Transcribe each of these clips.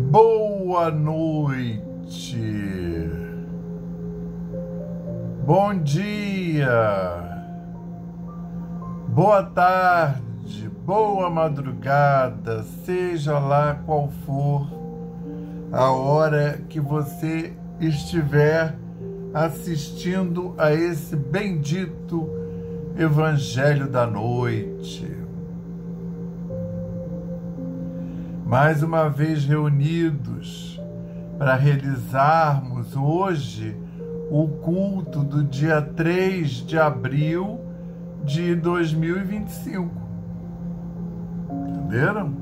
Boa noite, bom dia, boa tarde, boa madrugada, seja lá qual for a hora que você estiver assistindo a esse bendito Evangelho da Noite. Mais uma vez reunidos para realizarmos hoje o culto do dia 3 de abril de 2025. Entenderam?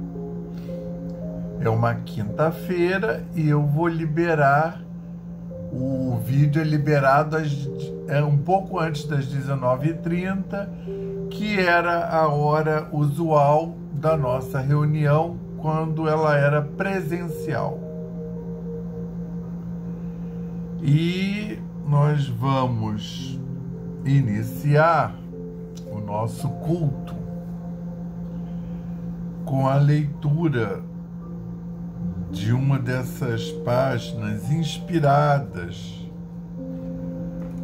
É uma quinta-feira e eu vou liberar, o vídeo é liberado um pouco antes das 19h30, que era a hora usual da nossa reunião, quando ela era presencial. E nós vamos iniciar o nosso culto com a leitura de uma dessas páginas inspiradas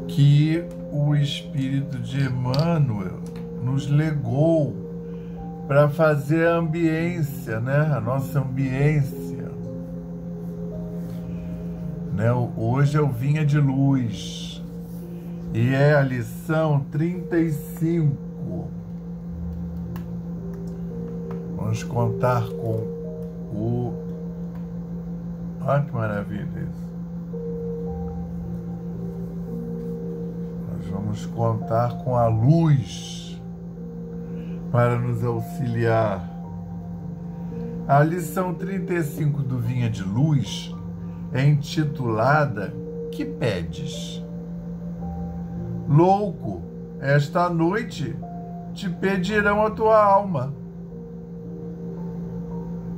que o Espírito de Emmanuel nos legou para fazer a ambiência, né? A nossa ambiência. Né? Hoje é o Vinha de Luz e é a lição 35. Vamos contar com o... Olha que maravilha isso. Nós vamos contar com a luz para nos auxiliar. A lição 35 do Vinha de Luz é intitulada Que Pedes? Louco, esta noite te pedirão a tua alma.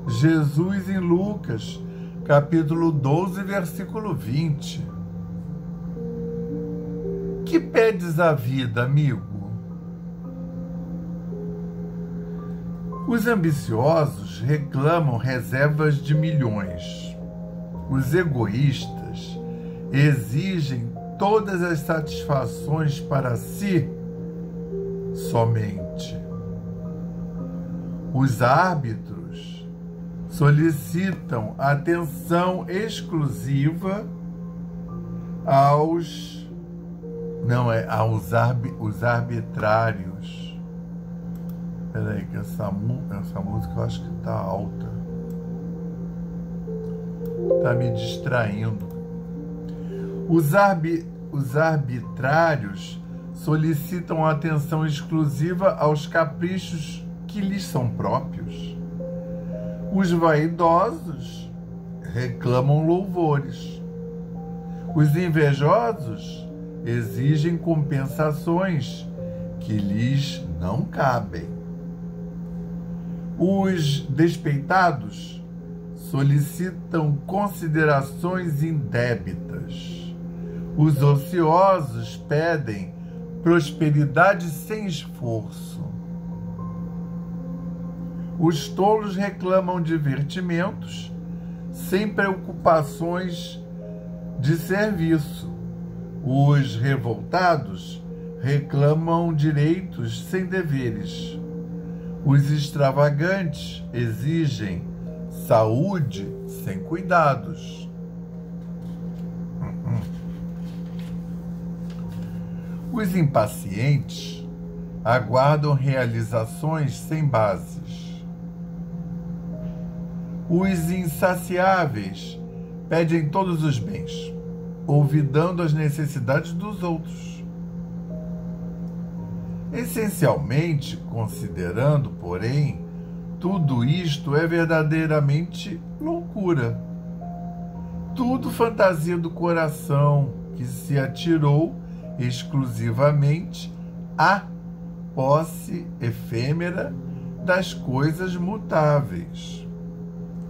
Jesus em Lucas, capítulo 12, versículo 20. Que pedes à vida, amigo? Os ambiciosos reclamam reservas de milhões. Os egoístas exigem todas as satisfações para si somente. Os árbitros solicitam atenção exclusiva aos arbitrários. Peraí, que essa música eu acho que tá alta. Tá me distraindo. Os arbitrários solicitam atenção exclusiva aos caprichos que lhes são próprios. Os vaidosos reclamam louvores. Os invejosos exigem compensações que lhes não cabem. Os despeitados solicitam considerações indébitas. Os ociosos pedem prosperidade sem esforço. Os tolos reclamam divertimentos sem preocupações de serviço. Os revoltados reclamam direitos sem deveres. Os extravagantes exigem saúde sem cuidados. Os impacientes aguardam realizações sem bases. Os insaciáveis pedem todos os bens, olvidando as necessidades dos outros. Essencialmente, considerando, porém, tudo isto é verdadeiramente loucura. Tudo fantasia do coração que se atirou exclusivamente à posse efêmera das coisas mutáveis.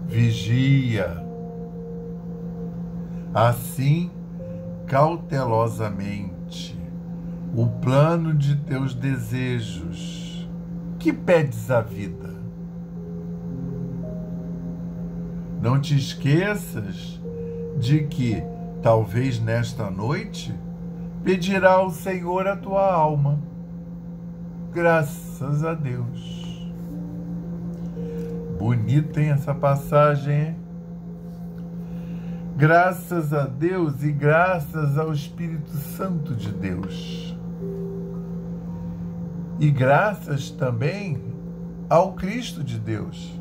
Vigia. Assim, cautelosamente, o plano de teus desejos, que pedes à vida? Não te esqueças de que, talvez nesta noite, pedirá ao Senhor a tua alma. Graças a Deus. Bonita, hein, essa passagem, hein? Graças a Deus e graças ao Espírito Santo de Deus. E graças também ao Cristo de Deus.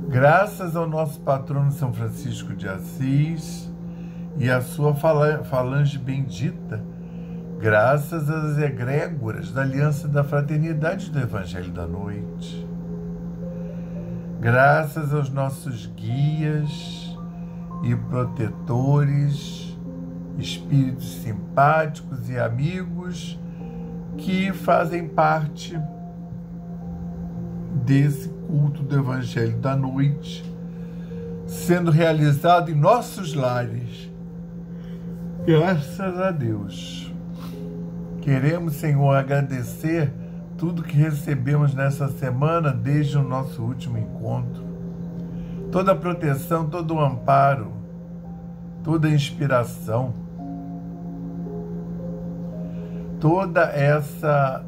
Graças ao nosso patrono São Francisco de Assis e à sua falange bendita, graças às egrégoras da Aliança da Fraternidade do Evangelho da Noite, graças aos nossos guias e protetores, espíritos simpáticos e amigos que fazem parte desse culto do Evangelho da Noite, sendo realizado em nossos lares. Graças a Deus. Queremos, Senhor, agradecer tudo que recebemos nessa semana desde o nosso último encontro. Toda a proteção, todo o amparo, toda a inspiração, toda essa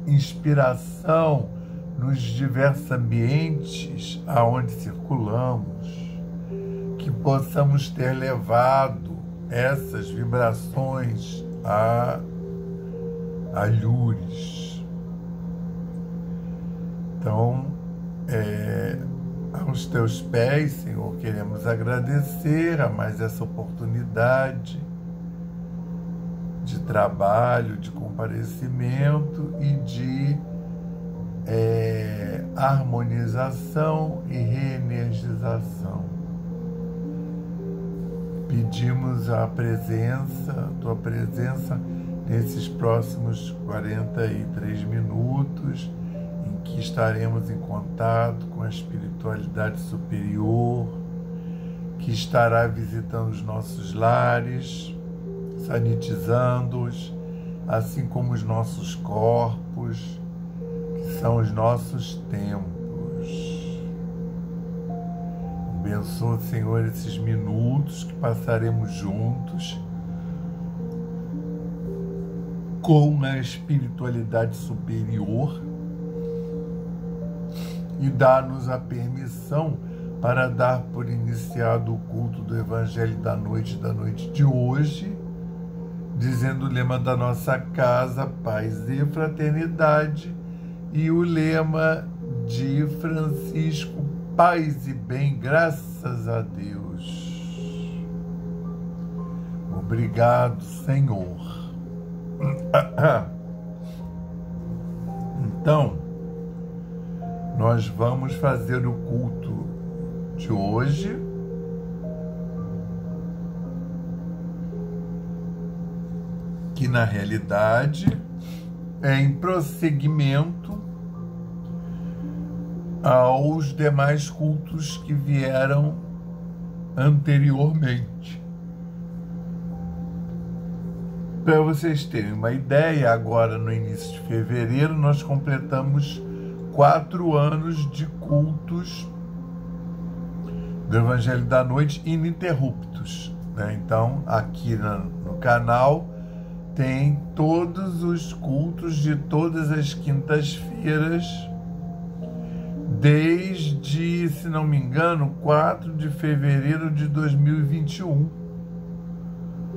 inspiração nos diversos ambientes aonde circulamos, que possamos ter levado essas vibrações a lures. Então, aos teus pés, Senhor, queremos agradecer a mais essa oportunidade de trabalho, de comparecimento e de harmonização e reenergização. Pedimos a tua presença nesses próximos 43 minutos, em que estaremos em contato com a espiritualidade superior, que estará visitando os nossos lares, sanitizando-os, assim como os nossos corpos, que são os nossos templos. Abençoa, Senhor, esses minutos que passaremos juntos com a espiritualidade superior e dá-nos a permissão para dar por iniciado o culto do Evangelho da noite de hoje, dizendo o lema da nossa casa, paz e fraternidade, e o lema de Francisco, paz e bem, graças a Deus. Obrigado, Senhor. Então, nós vamos fazer o culto de hoje, que na realidade é em prosseguimento aos demais cultos que vieram anteriormente. Para vocês terem uma ideia, agora no início de fevereiro nós completamos 4 anos de cultos do Evangelho da Noite ininterruptos, né? Então, aqui no canal tem todos os cultos de todas as quintas-feiras, desde, se não me engano, 4 de fevereiro de 2021,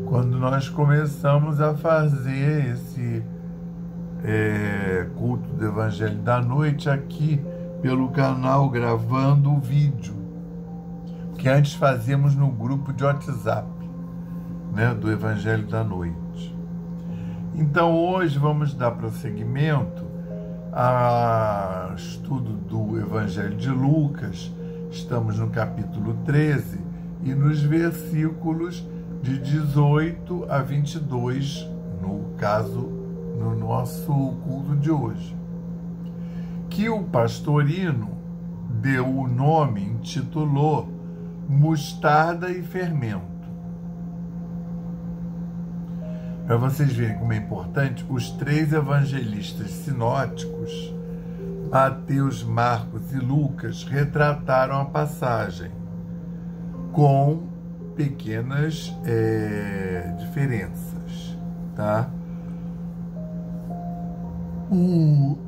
quando nós começamos a fazer esse culto do Evangelho da Noite aqui pelo canal, gravando o vídeo, que antes fazíamos no grupo de WhatsApp, né, do Evangelho da Noite. Então hoje vamos dar prosseguimento ao estudo do Evangelho de Lucas. Estamos no capítulo 13 e nos versículos de 18 a 22, no caso, no nosso culto de hoje, que o pastorino deu o nome, intitulou Mostarda e Fermento. para vocês verem como é importante, os 3 evangelistas sinóticos, Mateus, Marcos e Lucas, retrataram a passagem com pequenas diferenças, tá? O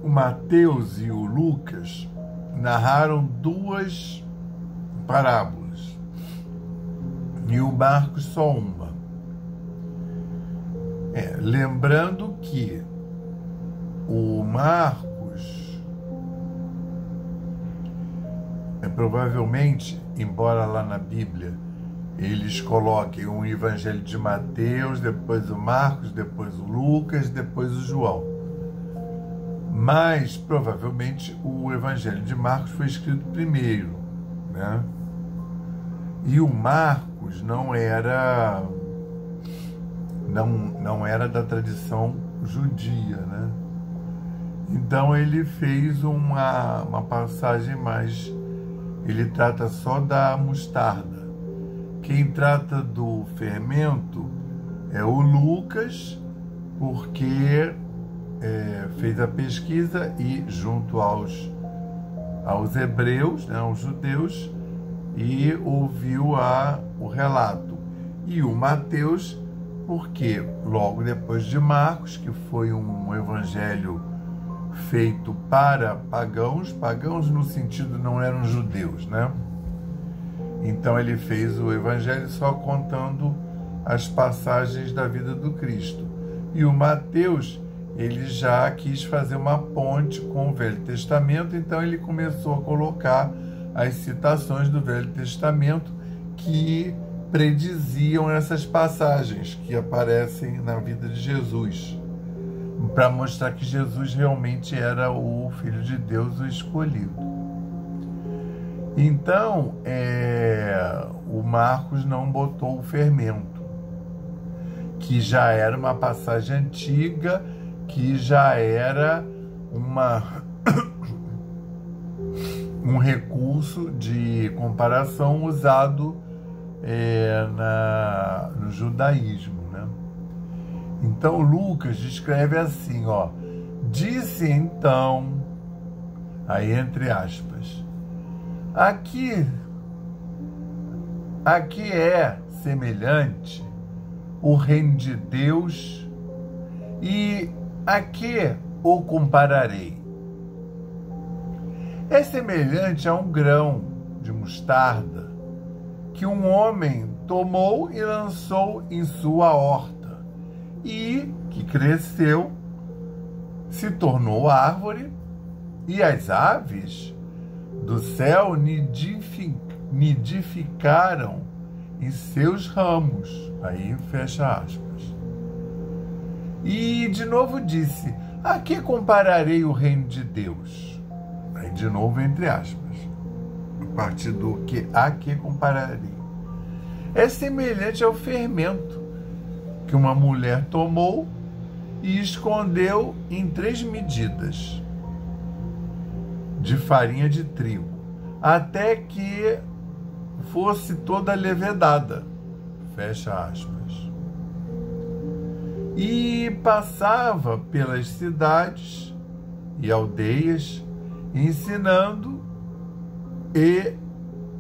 Mateus e o Lucas narraram 2 parábolas e o Marcos só uma. Lembrando que o Marcos provavelmente, embora lá na Bíblia eles coloquem o Evangelho de Mateus, depois o Marcos, depois o Lucas, depois o João, mas provavelmente o Evangelho de Marcos foi escrito primeiro, né? E o Marcos não era da tradição judia, né? Então ele fez uma passagem mais... Ele trata só da mostarda. Quem trata do fermento é o Lucas, porque fez a pesquisa e junto aos hebreus, né, aos judeus, e ouviu o relato. E o Mateus, porque logo depois de Marcos, que foi um evangelho feito para pagãos no sentido não eram judeus, né? Então ele fez o evangelho só contando as passagens da vida do Cristo. E o Mateus, ele já quis fazer uma ponte com o Velho Testamento, então ele começou a colocar as citações do Velho Testamento que prediziam essas passagens que aparecem na vida de Jesus, para mostrar que Jesus realmente era o Filho de Deus, o escolhido. Então, o Marcos não botou o fermento, que já era uma passagem antiga, que já era um recurso de comparação usado no judaísmo, né? Então Lucas descreve assim, ó: disse então, aí entre aspas, aqui é semelhante o reino de Deus, e a que o compararei? É semelhante a um grão de mostarda que um homem tomou e lançou em sua horta, e que cresceu, se tornou árvore, e as aves do céu nidificaram em seus ramos. Aí fecha aspas. E de novo disse: a que compararei o reino de Deus? Aí de novo entre aspas. A partir do que a que compararei? É semelhante ao fermento que uma mulher tomou e escondeu em 3 medidas de farinha de trigo, até que fosse toda levedada. Fecha aspas. E passava pelas cidades e aldeias, ensinando e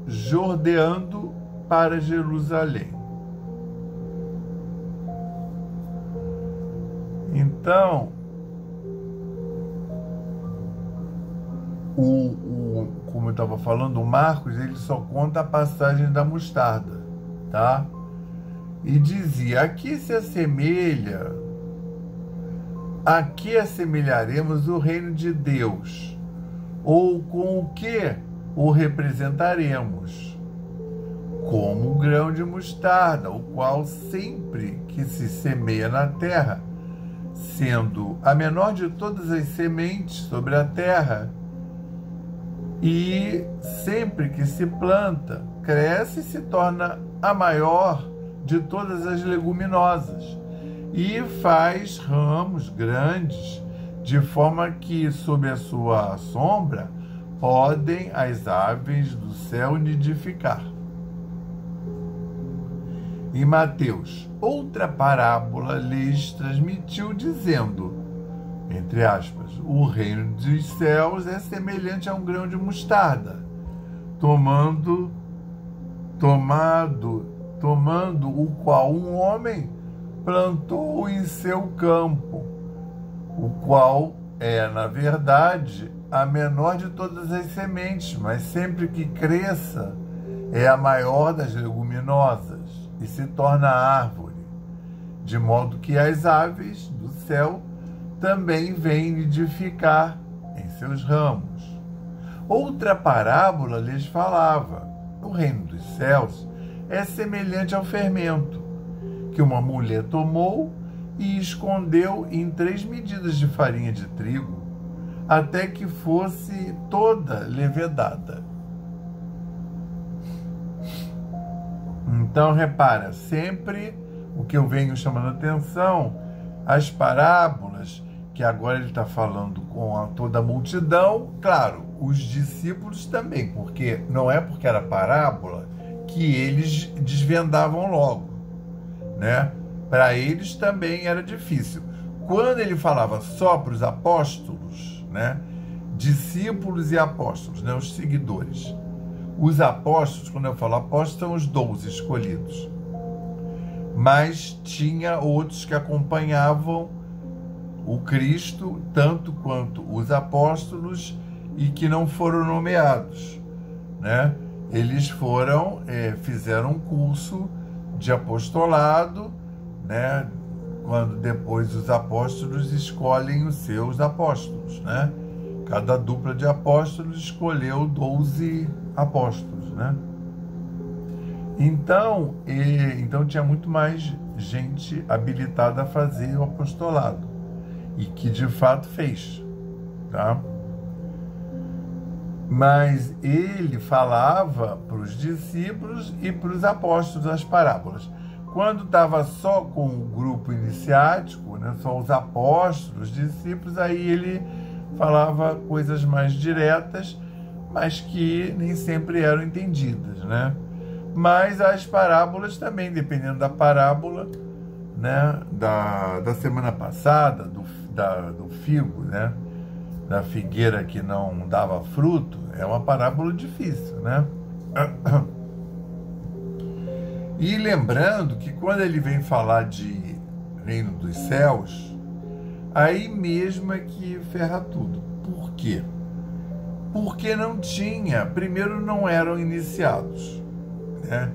jordeando para Jerusalém. Então, como eu estava falando, o Marcos, ele só conta a passagem da mostarda, tá? E dizia: aqui se assemelha, aqui assemelharemos o reino de Deus, ou com o que o representaremos? Como um grão de mostarda, o qual sempre que se semeia na terra, sendo a menor de todas as sementes sobre a terra, e sempre que se planta, cresce e se torna a maior de todas as leguminosas, e faz ramos grandes, de forma que sob a sua sombra podem as aves do céu nidificar. Em Mateus, outra parábola lhes transmitiu, dizendo, entre aspas, o reino dos céus é semelhante a um grão de mostarda, tomando o qual um homem plantou em seu campo, o qual é, na verdade, a menor de todas as sementes, mas sempre que cresça, é a maior das leguminosas e se torna árvore, de modo que as aves do céu também vêm nidificar em seus ramos. Outra parábola lhes falava, o reino dos céus é semelhante ao fermento, que uma mulher tomou e escondeu em 3 medidas de farinha de trigo, até que fosse toda levedada. Então, repara, sempre o que eu venho chamando a atenção, as parábolas, que agora ele está falando com toda a multidão, claro, os discípulos também, porque não é porque era parábola que eles desvendavam logo, né? Para eles também era difícil. Quando ele falava só para os apóstolos, né? Discípulos e apóstolos, né? Os seguidores. Os apóstolos, quando eu falo apóstolos, são os 12 escolhidos. Mas tinha outros que acompanhavam o Cristo, tanto quanto os apóstolos, e que não foram nomeados, né? Eles fizeram um curso de apostolado, né? Quando depois os apóstolos escolhem os seus apóstolos, né? Cada dupla de apóstolos escolheu 12 apóstolos, né? Então tinha muito mais gente habilitada a fazer o apostolado, e que de fato fez, tá? Mas ele falava para os discípulos e para os apóstolos as parábolas. Quando estava só com o grupo iniciático, né, só os apóstolos, os discípulos, aí ele falava coisas mais diretas, mas que nem sempre eram entendidas, né? Mas as parábolas também, dependendo da parábola, né, da semana passada, do figo, né, da figueira que não dava fruto, é uma parábola difícil, né? E lembrando que quando ele vem falar de reino dos céus, aí mesmo é que ferra tudo. Por quê? Porque não tinha, primeiro não eram iniciados, né?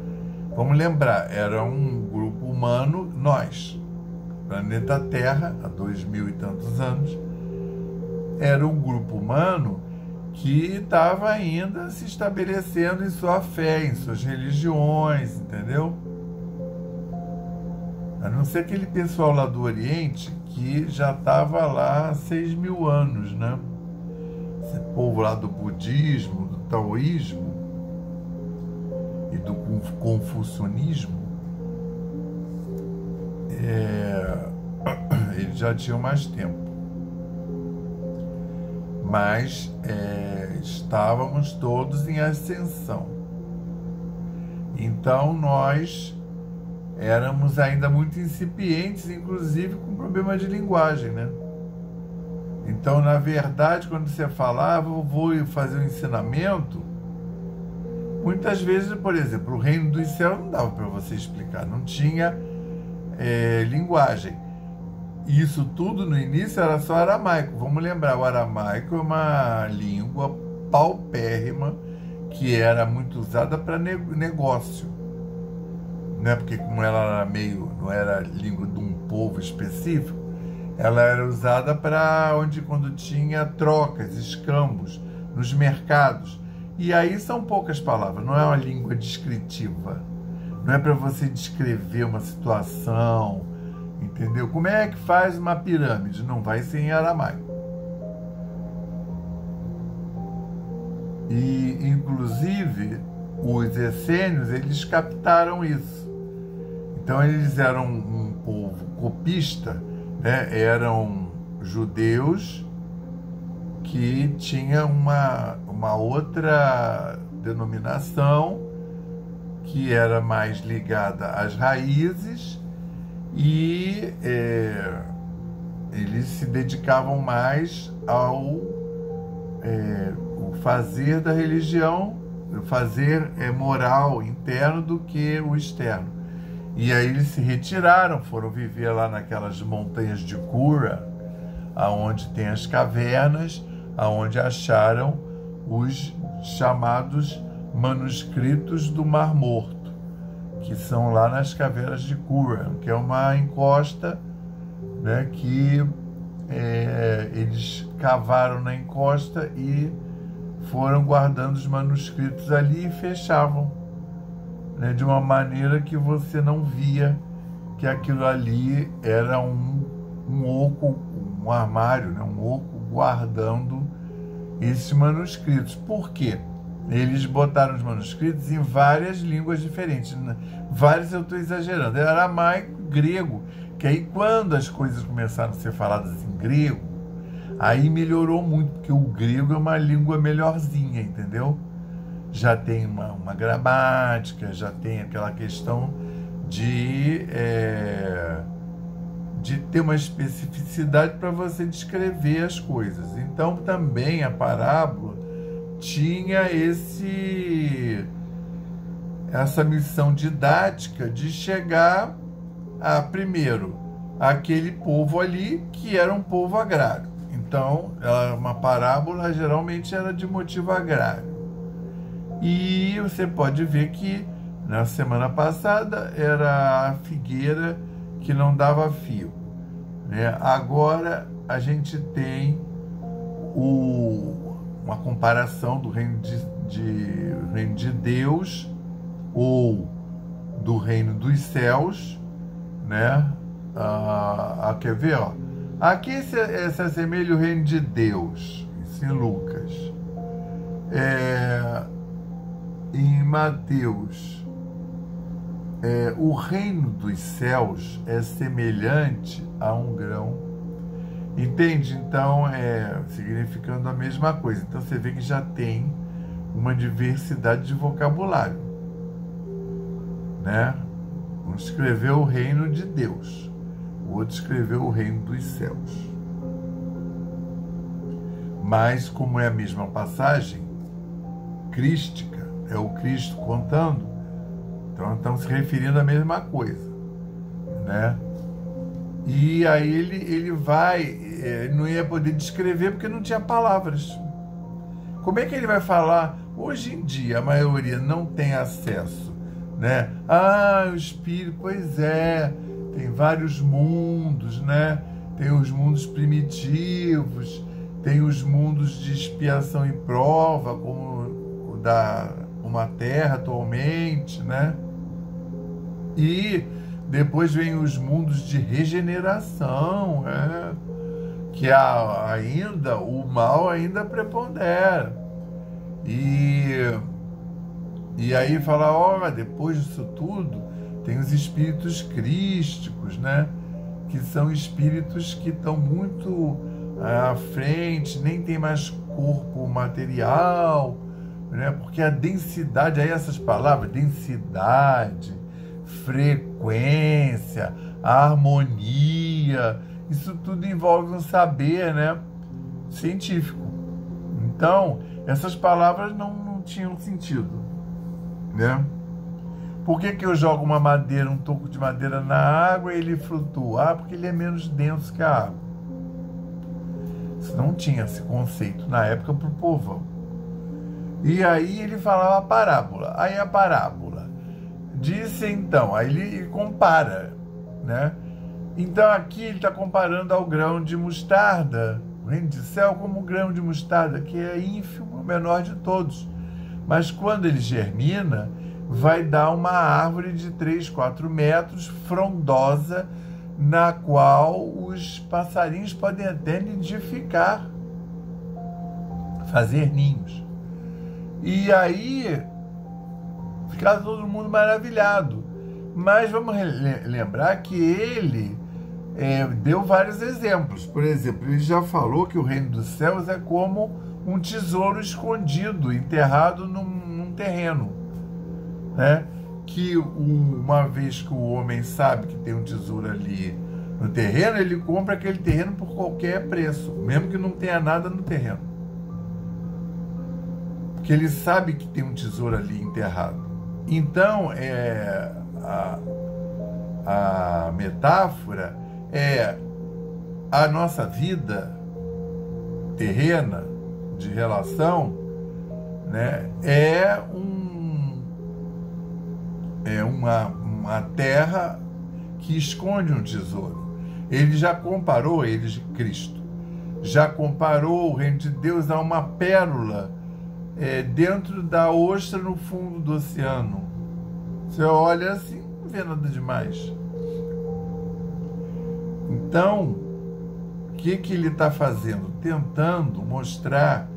Vamos lembrar, era um grupo humano, nós, planeta Terra, há 2000 e tantos anos, era um grupo humano que estava ainda se estabelecendo em sua fé, em suas religiões, entendeu? A não ser aquele pessoal lá do Oriente que já estava lá há 6.000 anos, né? Esse povo lá do budismo, do taoísmo e do confucionismo, eles já tinham mais tempo. Mas estávamos todos em ascensão. Então nós éramos ainda muito incipientes, inclusive com problema de linguagem, né? Então, na verdade, quando você falava, eu vou fazer um ensinamento, muitas vezes, por exemplo, o reino dos céus não dava para você explicar, não tinha linguagem. Isso tudo no início era só aramaico. Vamos lembrar, o aramaico é uma língua paupérrima que era muito usada para negócio, né? Porque como ela era não era língua de um povo específico, ela era usada para quando tinha trocas, escambos nos mercados. E aí são poucas palavras, não é uma língua descritiva, não é para você descrever uma situação, entendeu? Como é que faz uma pirâmide? Não vai ser em aramaico. E, inclusive, os essênios, eles captaram isso. Então, eles eram um povo copista, né? Eram judeus que tinham uma outra denominação que era mais ligada às raízes, e eles se dedicavam mais ao o fazer da religião, o fazer moral interno do que o externo. E aí eles se retiraram, foram viver lá naquelas montanhas de Qura, aonde tem as cavernas, aonde acharam os chamados manuscritos do Mar Morto, que são lá nas cavernas de Qura, que é uma encosta, né, que eles cavaram na encosta e foram guardando os manuscritos ali e fechavam, né, de uma maneira que você não via que aquilo ali era um oco, um armário, né, um oco guardando esses manuscritos. Por quê? Eles botaram os manuscritos em várias línguas diferentes. Várias, eu estou exagerando. Era aramaico, grego. Que aí, quando as coisas começaram a ser faladas em grego, aí melhorou muito, porque o grego é uma língua melhorzinha, entendeu? Já tem uma gramática, já tem aquela questão de ter uma especificidade para você descrever as coisas. Então, também a parábola tinha essa missão didática de chegar primeiro, aquele povo ali, que era um povo agrário. Então, uma parábola geralmente era de motivo agrário. E você pode ver que na semana passada era a figueira que não dava fio, né? Agora a gente tem uma comparação do reino de Deus ou do reino dos céus, né? Quer ver? Ó? Aqui se assemelha o reino de Deus, isso em Lucas. Em Mateus, o reino dos céus é semelhante a um grão. Entende? Então, significando a mesma coisa. Então, você vê que já tem uma diversidade de vocabulário, né? Um escreveu o reino de Deus, o outro escreveu o reino dos céus. Mas, como é a mesma passagem crística, é o Cristo contando, então estão se referindo à mesma coisa, né? E aí ele não ia poder descrever porque não tinha palavras. Como é que ele vai falar? Hoje em dia, a maioria não tem acesso, né? O espírito, pois é, tem vários mundos, né? Tem os mundos primitivos, tem os mundos de expiação e prova, como o da uma terra atualmente, né? E depois vem os mundos de regeneração, que ainda o mal ainda prepondera. E aí fala, depois disso tudo, tem os espíritos crísticos, né? Que são espíritos que estão muito à frente, nem tem mais corpo material, né? Porque a densidade, aí essas palavras, densidade, frequência, harmonia, isso tudo envolve um saber, né, científico. Então, essas palavras não tinham sentido, né? Por que eu jogo um toco de madeira na água e ele flutua? Porque ele é menos denso que a água. Isso não tinha esse conceito na época para o povão. E aí ele falava a parábola. Aí a parábola disse então, aí ele compara, né? Então aqui ele está comparando ao grão de mostarda, o reino de céu como o grão de mostarda, que é ínfimo, o menor de todos. Mas quando ele germina, vai dar uma árvore de 3, 4 metros, frondosa, na qual os passarinhos podem até nidificar, fazer ninhos. E aí fica todo mundo maravilhado. Mas vamos lembrar que ele deu vários exemplos. Por exemplo, ele já falou que o reino dos céus é como um tesouro escondido, enterrado num terreno, né? que uma vez que o homem sabe que tem um tesouro ali no terreno, ele compra aquele terreno por qualquer preço, mesmo que não tenha nada no terreno. Porque ele sabe que tem um tesouro ali enterrado. Então, a metáfora é a nossa vida terrena de relação, né, uma terra que esconde um tesouro. Ele já comparou, Cristo, já comparou o reino de Deus a uma pérola dentro da ostra no fundo do oceano. Você olha assim, não vê nada demais. Então, o que ele está fazendo? Tentando mostrar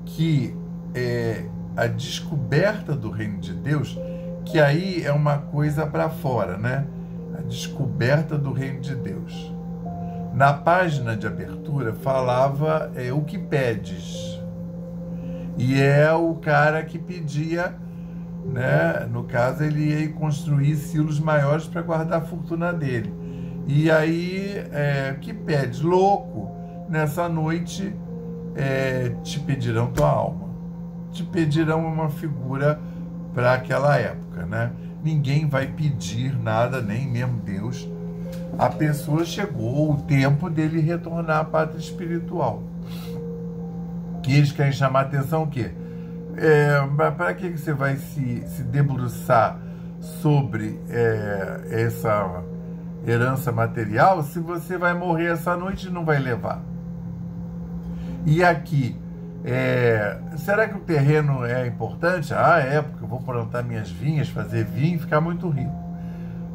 que a descoberta do reino de Deus, que aí é uma coisa para fora, né? A descoberta do reino de Deus. Na página de abertura falava o que pedes. E é o cara que pedia, né? No caso, ele ia construir silos maiores para guardar a fortuna dele. E aí, o que pedes? Louco, nessa noite te pedirão tua alma. Te pedirão uma figura para aquela época, né? Ninguém vai pedir nada, nem mesmo Deus. A pessoa chegou o tempo dele retornar à pátria espiritual. E eles querem chamar a atenção o quê? Para que você vai se debruçar sobre essa herança material se você vai morrer essa noite e não vai levar? E aqui, será que o terreno é importante? Porque eu vou plantar minhas vinhas, fazer vinho e ficar muito rico.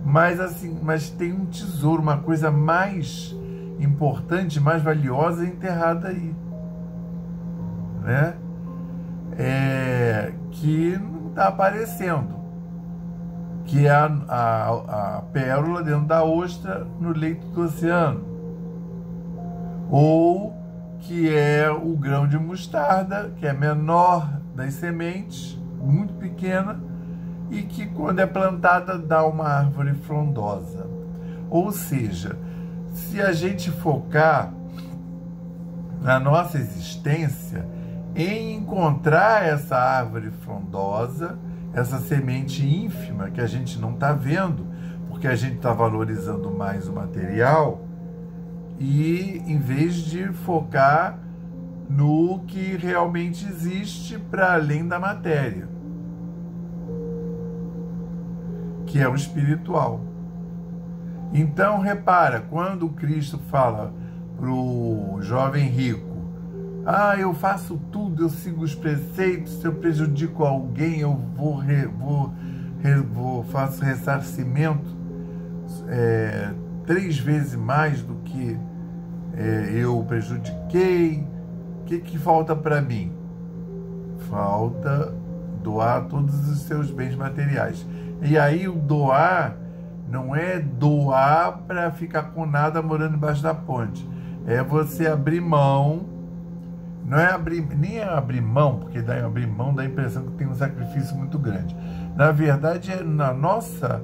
Mas tem um tesouro, uma coisa mais importante, mais valiosa enterrada aí, né? Que não está aparecendo, que é a pérola dentro da ostra no leito do oceano, ou que é o grão de mostarda, que é menor das sementes, muito pequena, e que quando é plantada dá uma árvore frondosa. Ou seja, se a gente focar na nossa existência em encontrar essa árvore frondosa, essa semente ínfima que a gente não está vendo, porque a gente está valorizando mais o material, e em vez de focar no que realmente existe para além da matéria, que é o espiritual. Então, repara, quando Cristo fala para o jovem rico, eu faço tudo, eu sigo os preceitos, se eu prejudico alguém, eu faço ressarcimento 3 vezes mais do que eu prejudiquei. O que falta para mim? Falta doar todos os seus bens materiais. E aí o doar não é doar para ficar com nada morando embaixo da ponte. É você abrir mão. Não é nem abrir mão, porque abrir mão dá a impressão que tem um sacrifício muito grande. Na verdade, na nossa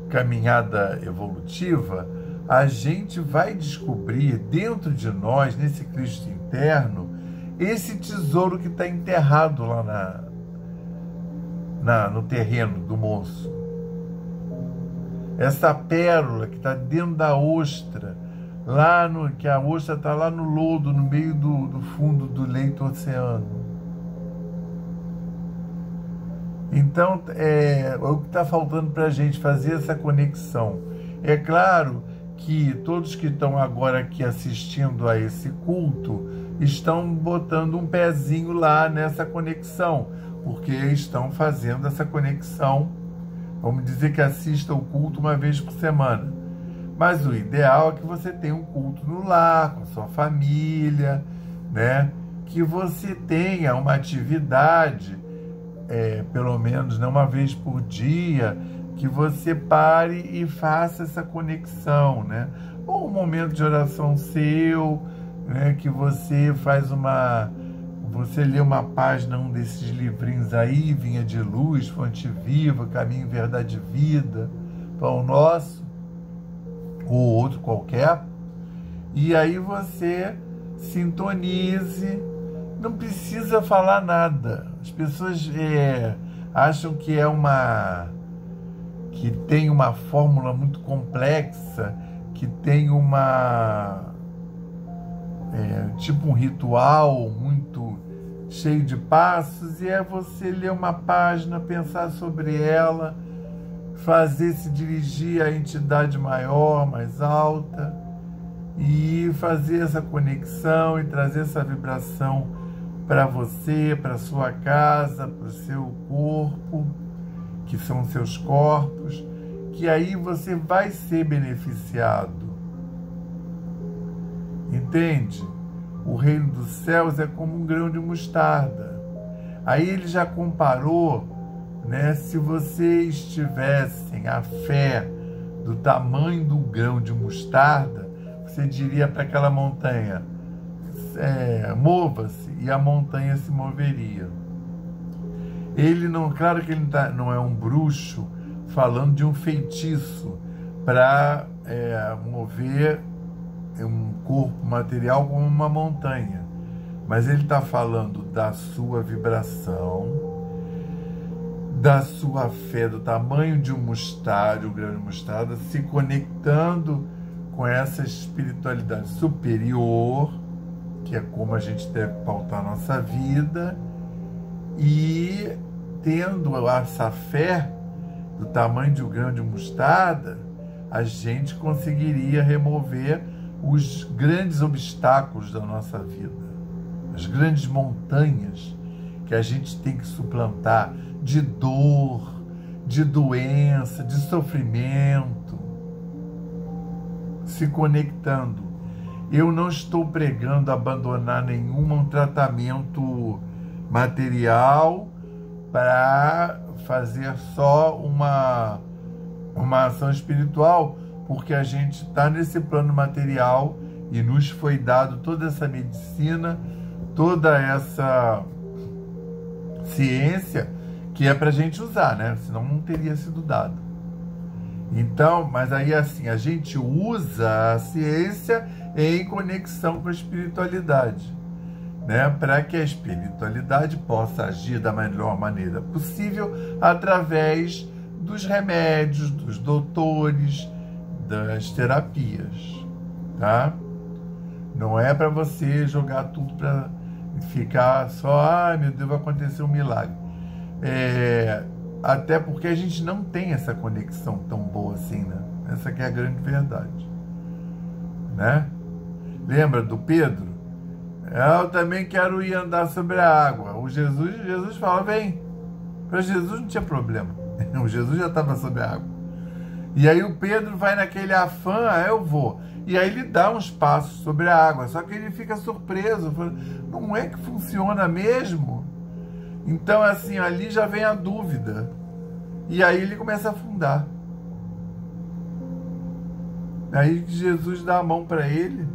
caminhada evolutiva, a gente vai descobrir dentro de nós, nesse Cristo interno, esse tesouro que está enterrado lá no terreno do moço. Essa pérola que está dentro da ostra, que a ostra está lá no lodo, no meio do fundo do leito oceano. Então, o que está faltando para a gente fazer essa conexão. É claro que todos que estão agora aqui assistindo a esse culto estão botando um pezinho lá nessa conexão, porque estão fazendo essa conexão. Vamos dizer que assista o culto uma vez por semana. Mas o ideal é que você tenha um culto no lar, com a sua família, né? Que você tenha uma atividade, pelo menos uma vez por dia, que você pare e faça essa conexão, né? Ou um momento de oração seu, né? Que você faz você lê uma página, um desses livrinhos aí, Vinha de Luz, Fonte Viva, Caminho, Verdade e Vida, Pão Nosso, ou outro qualquer, e aí você sintonize, não precisa falar nada. As pessoas acham que que tem uma fórmula muito complexa, que tem tipo um ritual muito cheio de passos, e é você ler uma página, pensar sobre ela, fazer se dirigir à entidade maior, mais alta, e fazer essa conexão e trazer essa vibração para você, para sua casa, para o seu corpo, que são seus corpos, que aí você vai ser beneficiado. Entende? O reino dos céus é como um grão de mostarda. Aí ele já comparou, né? Se vocês tivessem a fé do tamanho do grão de mostarda, você diria para aquela montanha, mova-se, e a montanha se moveria. Ele não, claro que ele não é um bruxo falando de um feitiço para mover um corpo material como uma montanha, mas ele está falando da sua vibração, da sua fé, do tamanho de um mostarda, o grão de mostarda, se conectando com essa espiritualidade superior, que é como a gente deve pautar a nossa vida, e tendo essa fé do tamanho de um grão de mostarda, a gente conseguiria remover os grandes obstáculos da nossa vida, as grandes montanhas que a gente tem que suplantar, de dor, de doença, de sofrimento, se conectando. Eu não estou pregando abandonar nenhum tratamento material para fazer só uma ação espiritual, porque a gente está nesse plano material e nos foi dado toda essa medicina, toda essa ciência que é para a gente usar, né? Senão não teria sido dado. Então, mas aí assim, a gente usa a ciência em conexão com a espiritualidade, né? Para que a espiritualidade possa agir da melhor maneira possível através dos remédios, dos doutores, das terapias, tá? Não é para você jogar tudo para ficar só, ai meu Deus, vai acontecer um milagre. Até porque a gente não tem essa conexão tão boa assim, né? Essa que é a grande verdade, né? Lembra do Pedro? Eu também quero ir andar sobre a água. Jesus fala, vem. Para Jesus não tinha problema. O Jesus já estava sobre a água. E aí o Pedro vai naquele afã, eu vou. E aí ele dá uns passos sobre a água, só que ele fica surpreso. Fala, não é que funciona mesmo? Então, assim, ali já vem a dúvida. E aí ele começa a afundar. Aí Jesus dá a mão para ele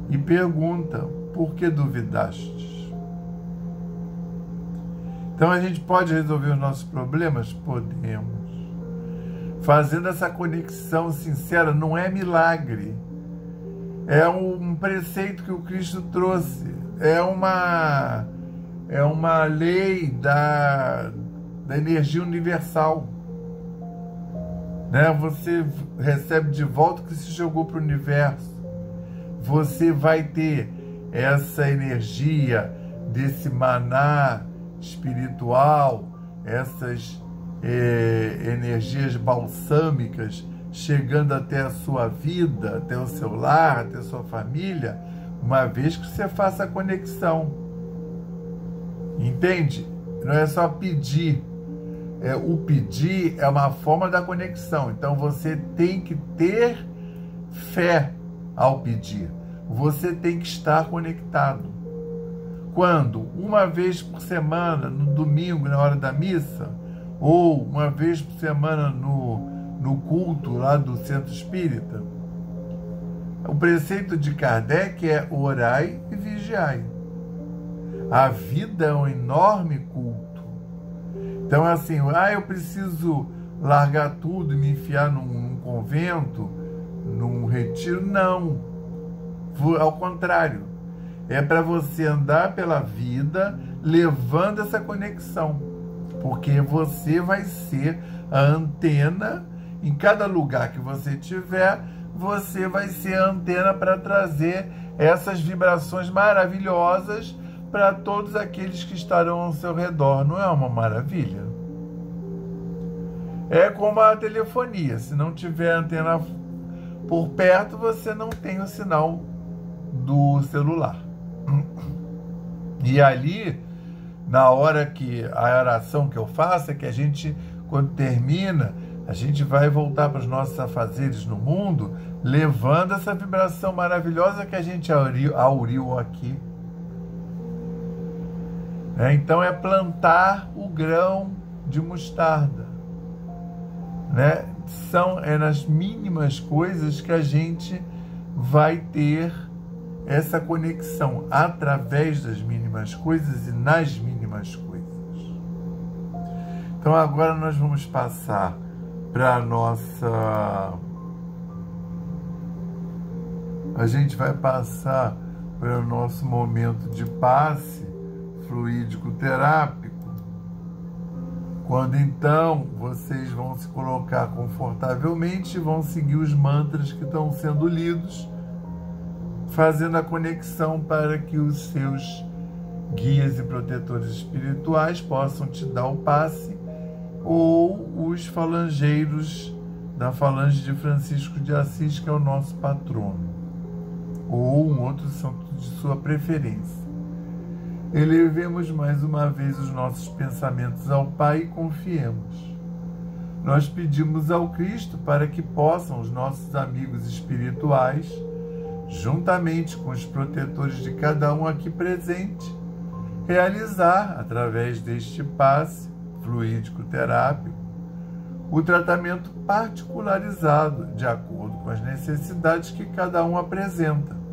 e pergunta, por que duvidaste? Então a gente pode resolver os nossos problemas? Podemos. Fazendo essa conexão sincera, não é milagre. É um preceito que o Cristo trouxe. É uma lei da energia universal. Né? Você recebe de volta o que se jogou para o universo. Você vai ter essa energia desse maná espiritual, essas energias balsâmicas chegando até a sua vida, até o seu lar, até a sua família, uma vez que você faça a conexão. Entende? Não é só pedir. O pedir é uma forma da conexão. Então você tem que ter fé ao pedir. Você tem que estar conectado. Quando? Uma vez por semana, no domingo, na hora da missa, ou uma vez por semana no culto lá do Centro Espírita. O preceito de Kardec é orai e vigiai. A vida é um enorme culto. Então, assim, eu preciso largar tudo e me enfiar num convento, num retiro. Não. Ao contrário. É para você andar pela vida levando essa conexão. Porque você vai ser a antena, em cada lugar que você estiver, você vai ser a antena para trazer essas vibrações maravilhosas para todos aqueles que estarão ao seu redor. Não é uma maravilha? É como a telefonia. Se não tiver antena por perto, você não tem o sinal do celular. E ali, na hora que a oração que eu faço, é que a gente, quando termina, a gente vai voltar para os nossos afazeres no mundo, levando essa vibração maravilhosa que a gente auriu aqui. Então é plantar o grão de mostarda. É nas mínimas coisas que a gente vai ter essa conexão, através das mínimas coisas e nas mínimas coisas. Então agora nós vamos passar para a gente vai passar para o nosso momento de passe fluídico terápico, quando então vocês vão se colocar confortavelmente e vão seguir os mantras que estão sendo lidos, fazendo a conexão para que os seus guias e protetores espirituais possam te dar o passe, ou os falangeiros da falange de Francisco de Assis, que é o nosso patrono, ou um outro santo de sua preferência. Elevemos mais uma vez os nossos pensamentos ao Pai e confiemos. Nós pedimos ao Cristo para que possam os nossos amigos espirituais, juntamente com os protetores de cada um aqui presente, realizar, através deste passe fluídico terápico, o tratamento particularizado, de acordo com as necessidades que cada um apresenta.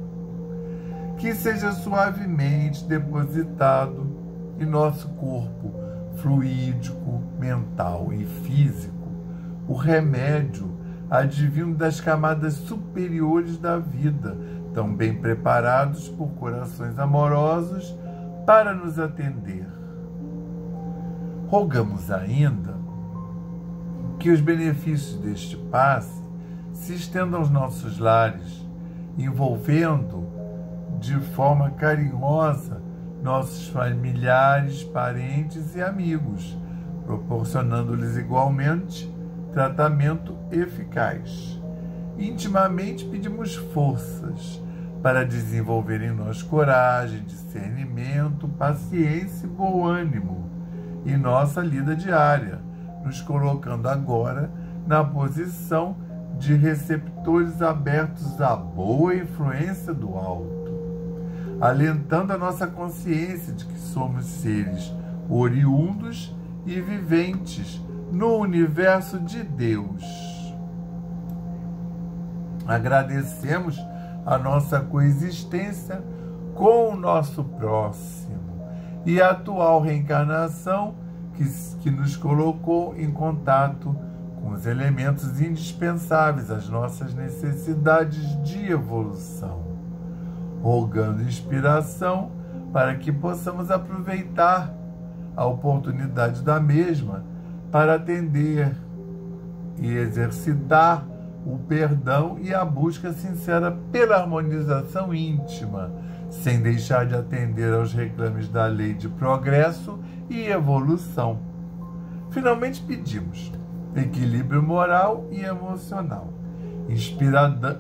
Que seja suavemente depositado em nosso corpo fluídico, mental e físico o remédio advindo das camadas superiores da vida, tão bem preparados por corações amorosos para nos atender. Rogamos ainda que os benefícios deste passe se estendam aos nossos lares, envolvendo de forma carinhosa nossos familiares, parentes e amigos, proporcionando-lhes igualmente tratamento eficaz. Intimamente pedimos forças para desenvolver em nós coragem, discernimento, paciência e bom ânimo em nossa lida diária, nos colocando agora na posição de receptores abertos à boa influência do alto, alentando a nossa consciência de que somos seres oriundos e viventes no universo de Deus. Agradecemos a nossa coexistência com o nosso próximo e a atual reencarnação que nos colocou em contato com os elementos indispensáveis às nossas necessidades de evolução, rogando inspiração para que possamos aproveitar a oportunidade da mesma para atender e exercitar o perdão e a busca sincera pela harmonização íntima, sem deixar de atender aos reclames da lei de progresso e evolução. Finalmente pedimos equilíbrio moral e emocional,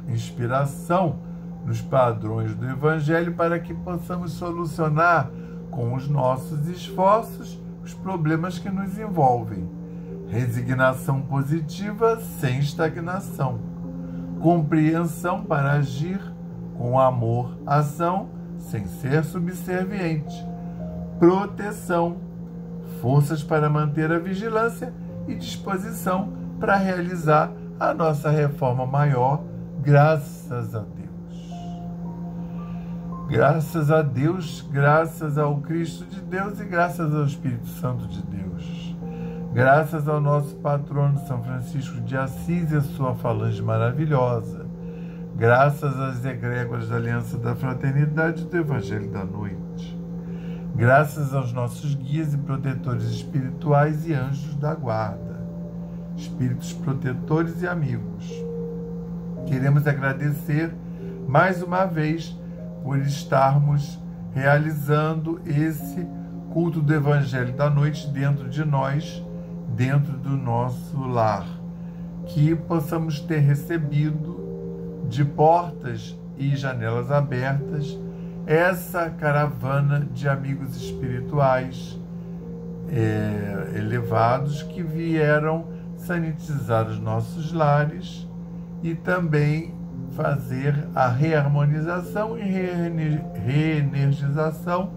inspiração nos padrões do Evangelho para que possamos solucionar com os nossos esforços os problemas que nos envolvem, resignação positiva sem estagnação, compreensão para agir com amor, ação sem ser subserviente, proteção, forças para manter a vigilância e disposição para realizar a nossa reforma maior, graças a Deus. Graças a Deus, graças ao Cristo de Deus e graças ao Espírito Santo de Deus. Graças ao nosso patrono São Francisco de Assis e a sua falange maravilhosa. Graças às egrégoras da Aliança da Fraternidade do Evangelho da Noite. Graças aos nossos guias e protetores espirituais e anjos da guarda. Espíritos protetores e amigos. Queremos agradecer mais uma vez por estarmos realizando esse culto do Evangelho da Noite dentro de nós, dentro do nosso lar. Que possamos ter recebido de portas e janelas abertas essa caravana de amigos espirituais elevados que vieram sanitizar os nossos lares e também fazer a reharmonização e reenergização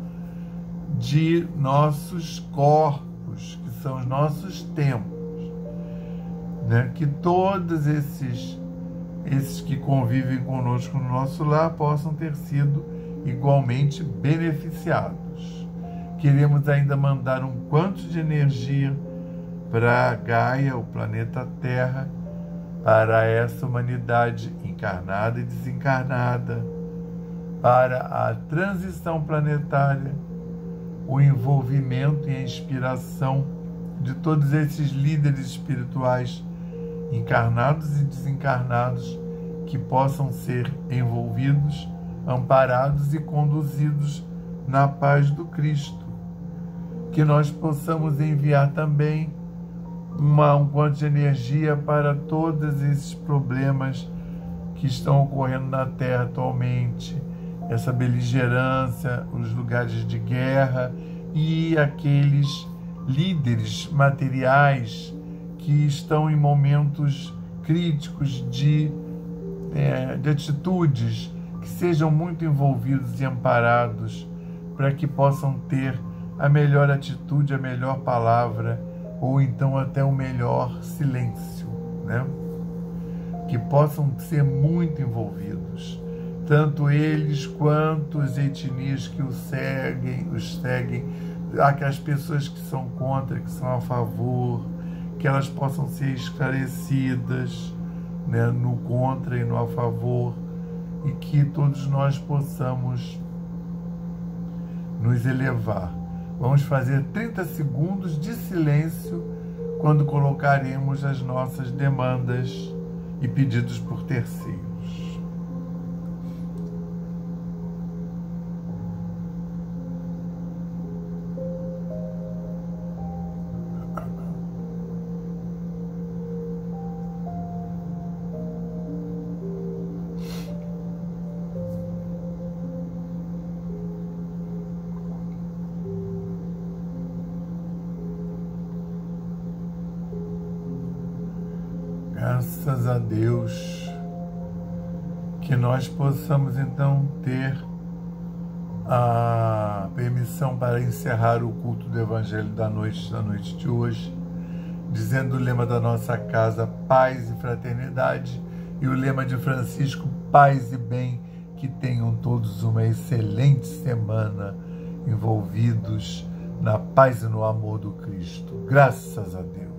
de nossos corpos, que são os nossos templos, né? Que todos esses que convivem conosco no nosso lar possam ter sido igualmente beneficiados. Queremos ainda mandar um quanto de energia para Gaia, o planeta Terra, para essa humanidade encarnada e desencarnada, para a transição planetária, o envolvimento e a inspiração de todos esses líderes espirituais encarnados e desencarnados que possam ser envolvidos, amparados e conduzidos na paz do Cristo. Que nós possamos enviar também um quanto de energia para todos esses problemas que estão ocorrendo na Terra atualmente, essa beligerância, os lugares de guerra e aqueles líderes materiais que estão em momentos críticos de atitudes, que sejam muito envolvidos e amparados para que possam ter a melhor atitude, a melhor palavra, ou então até o melhor silêncio, né? Que possam ser muito envolvidos, tanto eles quanto as etnias que os seguem, aquelas pessoas que são contra, que são a favor, que elas possam ser esclarecidas, né, no contra e no a favor, e que todos nós possamos nos elevar. Vamos fazer 30 segundos de silêncio quando colocaremos as nossas demandas e pedidos por terceiros. Graças a Deus, que nós possamos então ter a permissão para encerrar o culto do Evangelho da noite de hoje, dizendo o lema da nossa casa, paz e fraternidade, e o lema de Francisco, paz e bem, que tenham todos uma excelente semana envolvidos na paz e no amor do Cristo. Graças a Deus.